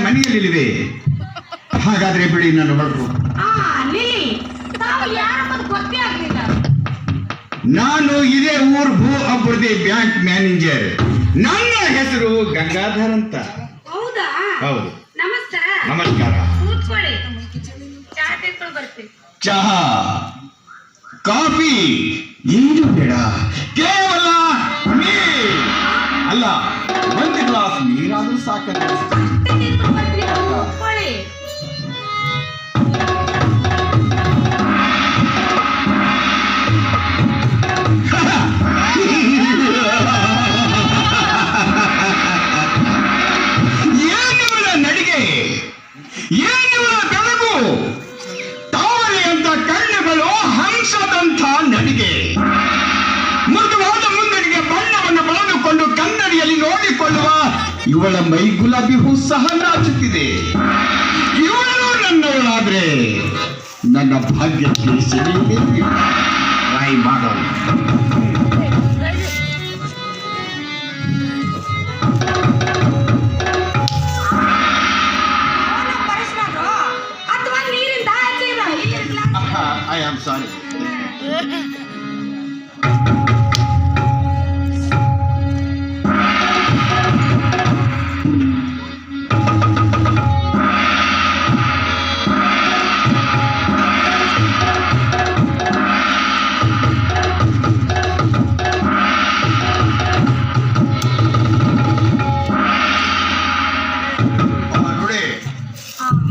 ಮನೆಯಲ್ಲಿವೆ. ಹಾಗಾದ್ರೆ ಬಿಡಿ, ನಾನು ಹೊರಟು. ನಾನು ಇದೇ ಊರ್ ಭೂ ಅಭಿವೃದ್ಧಿ ಬ್ಯಾಂಕ್ ಮ್ಯಾನೇಜರ್. ನನ್ನ ಹೆಸರು ಗಂಗಾಧರ್ ಅಂತ. ಹೌದಾ? ಹೌದು. ನಮಸ್ಕಾರ. ನಮಸ್ಕಾರ. ಕೂತ್ಕೊಳ್ಳಿ, ಚಹಾ ತೆಗೆದುಕೊಂಡು ಬರ್ತೀನಿ. ಚಹಾ, ಕಾಫಿ ಏನು ಬೇಡ, ಕೇವಲ ನೀರು. ಅಲ್ಲ, ಒಂದು ಗ್ಲಾಸ್ ನೀರಾದ್ರೂ ಸಾಕಲ್ಲ. ಕೂತ್ಕೊಳ್ಳಿ. ಏನಿವಳ ನಡಿಗೆ, ಏನಿವಳ ಬೆಳಗು, ತಾವರೆ ಅಂತ ಕಣ್ಣುಗಳು, ಹಂಸದಂಥ ನಡಿಗೆ, ಮೃದುವಾದ ಮುಂದಡಿಗೆ ಬಣ್ಣವನ್ನು ಬಳದುಕೊಂಡು ಕನ್ನಡಿಯಲ್ಲಿ ನೋಡಿಕೊಳ್ಳುವ ಇವಳ ಮೈ ಗುಲಾಬಿ ಹೂ ಸಹ ನಾಚುತ್ತಿದೆ. ಇವಳು ನನ್ನವಳಾದ್ರೆ ನನ್ನ ಭಾಗ್ಯಕ್ಕೆ ಸೆಳೆಯಬೇಕು. ಟ್ರೈ ಮಾಡೋಣ. ಅಥವಾ ನೀರಿಂದ ಐ ಆಮ್ ಸಾರಿ.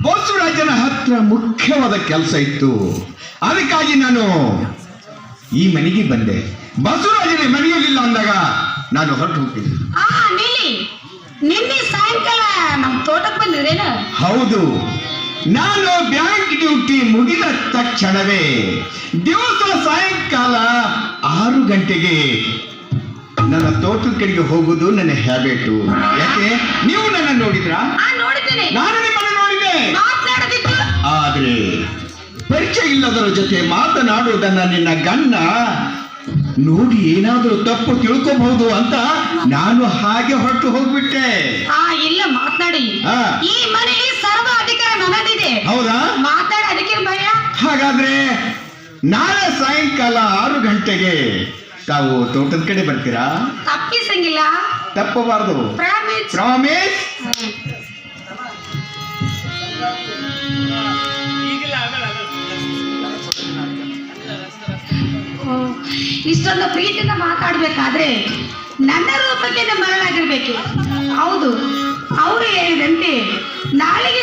ಬಸವರಾಜನ ಹತ್ರ ಮುಖ್ಯವಾದ ಕೆಲಸ ಇತ್ತು. ಅದಕ್ಕಾಗಿ ನಾನು ಈ ಮನೆಗೆ ಬಂದೆ. ಬಸವರಾಜನ ಮನೆಯಲ್ಲಿಲ್ಲ ಅಂದಾಗ ನಾನು ಹೊರಟು ಹೋಗ್ತೀನಿ. ನಿನ್ನೆ ಸಾಯಂಕಾಲ ನಮ್ಮ ತೋಟಕ್ಕೆ ಬಂದಿರೇನು? ಹೌದು, ನಾನು ಬ್ಯಾಂಕ್ ಡ್ಯೂಟಿ ಮುಗಿದ ತಕ್ಷಣವೇ ದಿವಸ ಸಾಯಂಕಾಲ 6 ಗಂಟೆಗೆ ನನ್ನ ತೋಟದ ಕಡೆಗೆ ಹೋಗುದು ನನ್ನ ಹ್ಯಾಬಿಟು. ಯಾಕೆ, ನೀವು ನನ್ನ ನೋಡಿದ್ರಾ? ನೋಡಿದ್ದೇನೆ. ನಾನು ನಿಮ್ಮನ್ನು ನೋಡಿದ್ದೆ. ಮಾತನಾಡದಿತ್ತು. ಆದ್ರೆ ಪರಿಚಯ ಇಲ್ಲದರ ಜೊತೆ ಮಾತನಾಡುವುದನ್ನ ನಿನ್ನ ಗಣ್ಣ ನೋಡಿ ಏನಾದರೂ ತಪ್ಪು ತಿಳ್ಕೋಬಹುದು ಅಂತ ನಾನು ಹಾಗೆ ಹೊರಟು ಹೋಗ್ಬಿಟ್ಟೆ. ಇಲ್ಲ, ಮಾತನಾಡಿ. ಈ ಮನೆಯಲ್ಲಿ ಸರ್ವ ಅಧಿಕಾರ ನನ್ನದಿದೆ. ಹೌದಾ? ಮಾತಾಡ, ಅದಕ್ಕೆ ಭಯ. ಹಾಗಾದ್ರೆ ನಾಳೆ ಸಾಯಂಕಾಲ 6 ಗಂಟೆಗೆ ತಾವು ತೋಟದ ಕಡೆ ಬರ್ತೀರಾ? ತಪ್ಪಿಸಂಗಿಲ್ಲ. ತಪ್ಪಬಾರದು. ಪ್ರಾಮಿಸ್. ಪ್ರಾಮಿಸ್. ಇಷ್ಟೊಂದು ಪ್ರೀತಿಯಿಂದ ಮಾತಾಡ್ಬೇಕಾದ್ರೆ ನನ್ನ ರೂಪಕ್ಕೆ ಮರಳಾಗಿರ್ಬೇಕು. ಹೌದು, ಅವರು ಹೇಳಿದಂತೆ ನಾಳೆಗೆ